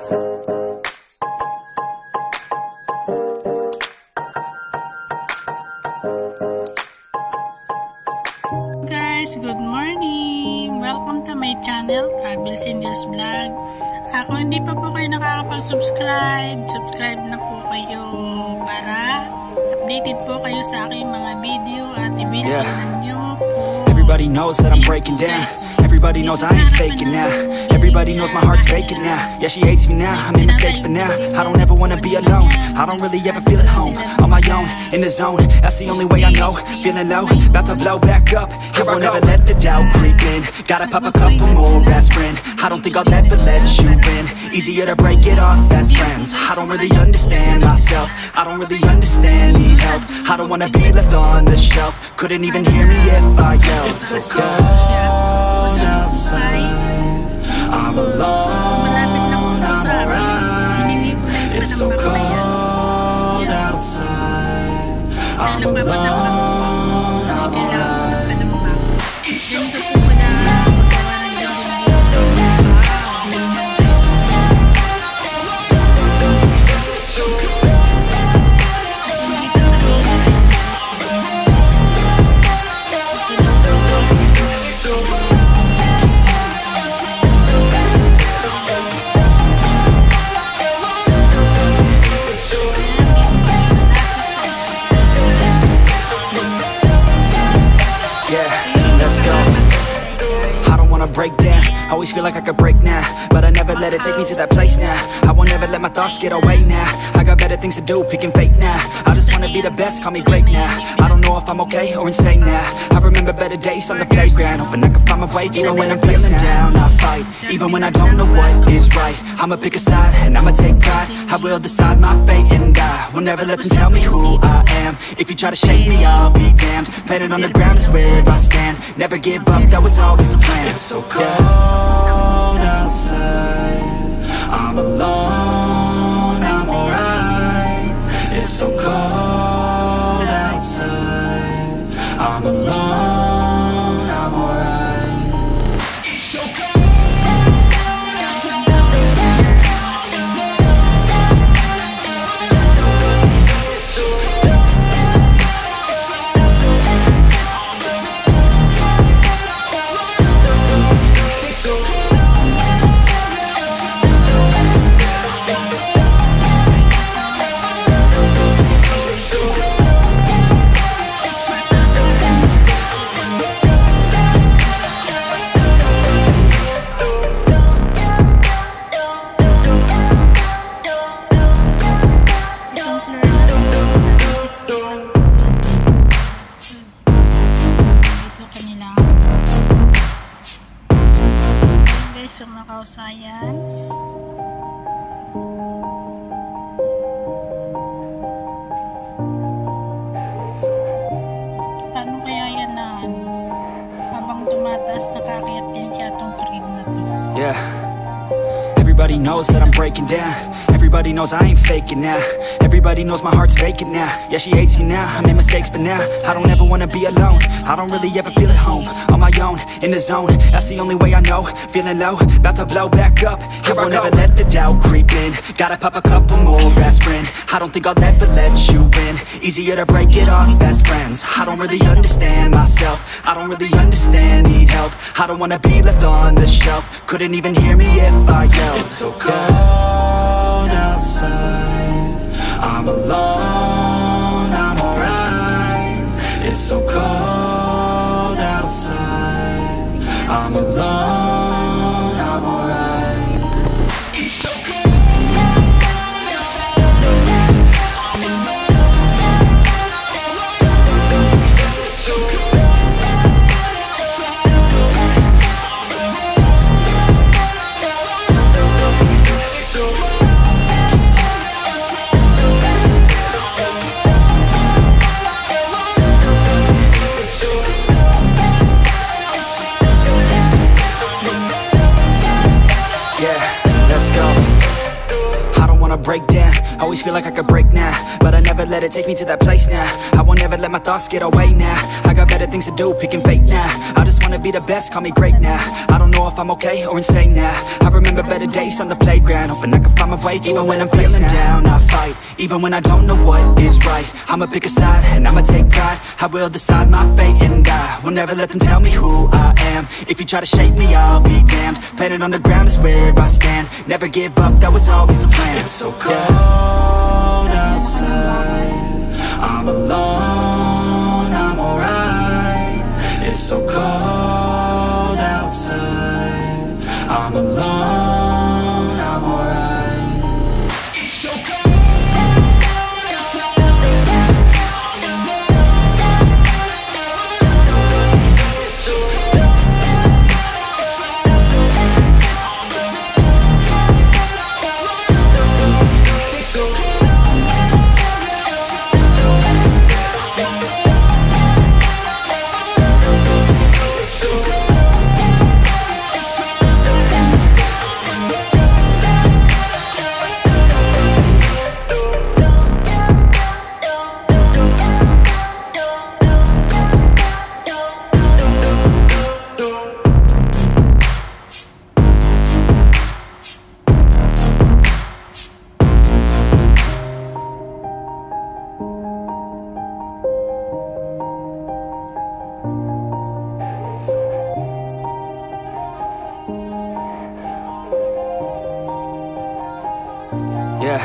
Guys, good morning! Welcome to my channel, Travelangels vlog. Kung hindi pa po kayo nakakapag-subscribe, subscribe na po kayo para updated po kayo sa aking mga video at i-bilhin nyo po. Everybody knows that I'm breaking down. Everybody knows I ain't faking now. Everybody knows my heart's vacant now. Yeah, she hates me now, I made mistakes but now I don't ever wanna be alone. I don't really ever feel at home. On my own, in the zone, that's the only way I know. Feeling low, about to blow back up. I won't ever let the doubt creep in. Gotta pop a couple more aspirin. I don't think I'll ever let you in. Easier to break it off best friends. I don't really understand myself. I don't really understand, need help. I don't wanna be left on the shelf. Couldn't even hear me if I yelled. It's so cold outside, I'm alone, I'm alright. It's so cold outside, I'm alone, I'm alright. Break down, always feel like I could break now, but I never let it take me to that place now. I won't ever let my thoughts get away now. I got better things to do, picking fate now. I just wanna be the best, call me great now. I don't know if I'm okay or insane now. I remember better days on the playground, hoping I can find my way even when I'm feeling down. I fight, even when I don't know what is right. I'ma pick a side, and I'ma take pride. I will decide my fate, and I will never let them tell me who I am. If you try to shake me, I'll be damned. Planet on the ground is where I stand. Never give up, that was always the plan. It's so cold outside, I'm alone, I'm alright. It's so cold outside, I'm alone, I'm alright. It's so cold. Macau Science. Paano kaya yan na habang tumataas nakakayat din kaya tong cream na to? Yeah. Everybody knows that I'm breaking down. Everybody knows I ain't faking now. Everybody knows my heart's vacant now. Yeah, she hates me now, I made mistakes but now I don't ever wanna be alone. I don't really ever feel at home. On my own, in the zone, that's the only way I know. Feeling low, about to blow back up. I won't ever let the doubt creep in. Gotta pop a couple more aspirin. I don't think I'll ever let you in. Easier to break it off best friends. I don't really understand myself. I don't really understand, need help. I don't wanna be left on the shelf. Couldn't even hear me if I yelled. It's so cold outside, I'm alone, I'm alright. It's so cold outside, I'm alone, I'm alright. It's so cold. Break down, always feel like I could break now, but I never let it take me to that place now. I won't ever let my thoughts get away now. I got better things to do, picking fate now. I just wanna be the best, call me great now. I don't know if I'm okay or insane now. I remember better days on the playground, hoping I can find my way even when I'm feeling down. I fight, even when I don't know what is right. I'ma pick a side, and I'ma take pride. I will decide my fate, and I will never let them tell me who I am. If you try to shape me, I'll be damned. Planet on the ground is where I stand. Never give up, that was always the plan. It's so cold outside, I'm alone, I'm alright. It's so cold outside, I'm alone, I'm alright. It's so cold. Yeah,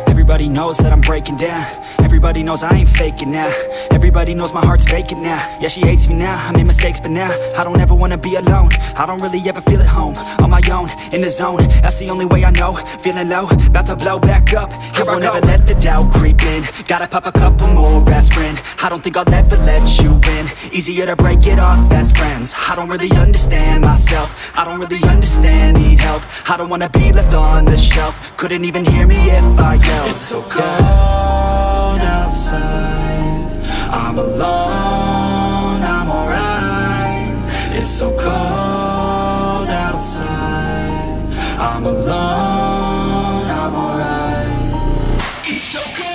everybody knows that I'm breaking down. Everybody knows I ain't faking now. Everybody knows my heart's vacant now. Yeah, she hates me now, I made mistakes but now I don't ever wanna be alone. I don't really ever feel at home. On my own, in the zone, that's the only way I know. Feeling low, about to blow back up. Here I never let the doubt creep in. Gotta pop a couple more aspirin. I don't think I'll ever let you in. Easier to break it off best friends. I don't really understand myself. I don't really understand, need help. I don't wanna be left on the shelf. Couldn't even hear me if I yelled. It's so cold outside, I'm alone, I'm alright. It's so cold outside, I'm alone, I'm alright. It's so cold.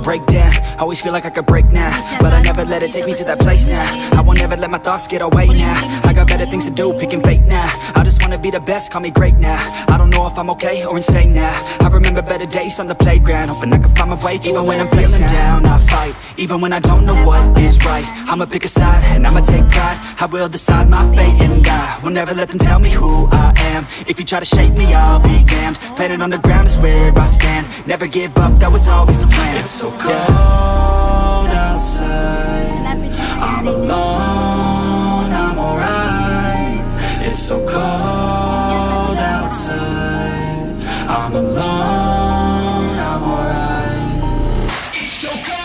Break down, always feel like I could break now, but I never let it take me to that place now. I won't ever let my thoughts get away now. I got better things to do, picking fate now. I just wanna be the best, call me great now. I don't know if I'm okay or insane now. I remember better days on the playground, hoping I can find my way even when I'm feeling down. I fight, even when I don't know what is right. I'ma pick a side, and I'ma take pride. I will decide my fate, and I will never let them tell me who I am. If you try to shape me, I'll be damned. Planet on the ground is where I stand. Never give up, that was always the plan. It's so cold outside, I'm alone, I'm alright. It's so cold outside, I'm alone, I'm alright. It's so cold.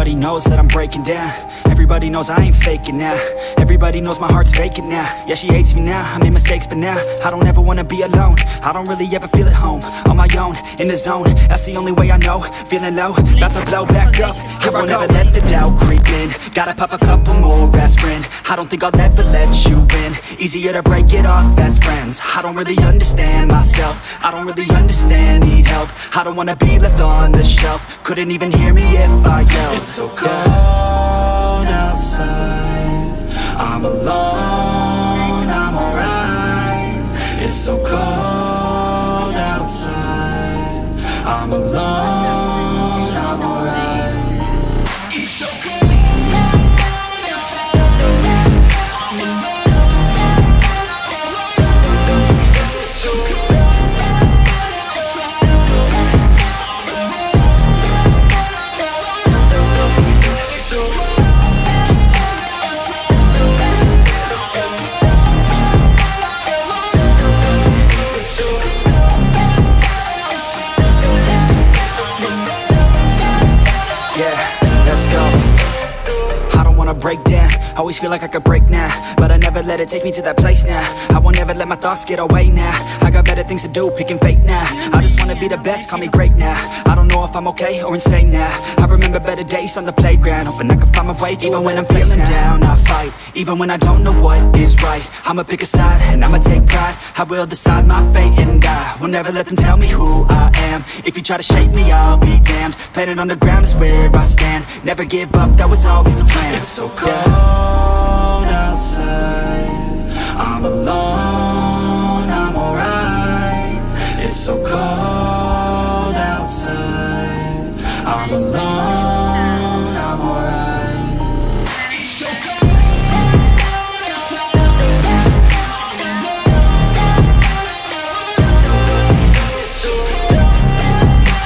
Everybody knows that I'm breaking down. Everybody knows I ain't faking now. Everybody knows my heart's vacant now. Yeah, she hates me now, I made mistakes, but now I don't ever wanna be alone. I don't really ever feel at home. On my own, in the zone, that's the only way I know. Feeling low, about to blow back up. I won't ever let the doubt creep in. Gotta pop a couple more aspirin. I don't think I'll ever let you in. Easier to break it off best friends. I don't really understand myself. I don't really understand, need help. I don't wanna be left on the shelf. Couldn't even hear me if I yelled. It's so cold outside, I'm alone, I'm alright. It's so cold outside, I'm alone, I'm alright. It's so cold. Break down, always feel like I could break now, but I never let it take me to that place now. I won't ever let my thoughts get away now. I got better things to do, picking fate now. I just wanna be the best, call me great now. I don't know if I'm okay or insane now. I remember better days on the playground, hoping I can find my way to even when I'm feeling down. I fight, even when I don't know what is right. I'ma pick a side, and I'ma take pride. I will decide my fate, and I will never let them tell me who I am. If you try to shake me, I'll be damned. Planet on the ground is where I stand. Never give up, that was always the plan. It's so cold outside, I'm alone, I'm alright. It's so cold outside, I'm alone, I'm alright. It's so cold outside, I'm alone. It's so cold outside, I'm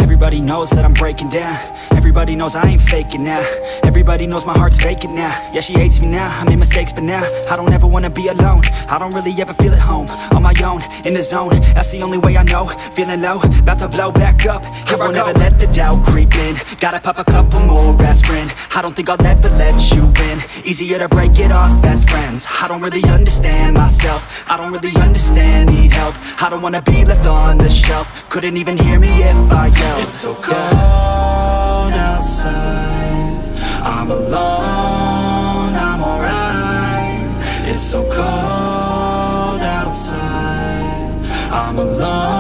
Everybody knows that I'm breaking down. Everybody knows I ain't faking now. Everybody knows my heart's vacant now. Yeah, she hates me now, I made mistakes, but now I don't ever wanna be alone. I don't really ever feel at home. On my own, in the zone, that's the only way I know. Feeling low, about to blow back up. I won't ever let the doubt creep in. Gotta pop a couple more aspirin. I don't think I'll ever let you in. Easier to break it off best friends. I don't really understand myself. I don't really understand, need help. I don't wanna be left on the shelf. Couldn't even hear me if I yelled. It's so cold outside, I'm alone, I'm alright. It's so cold outside, I'm alone.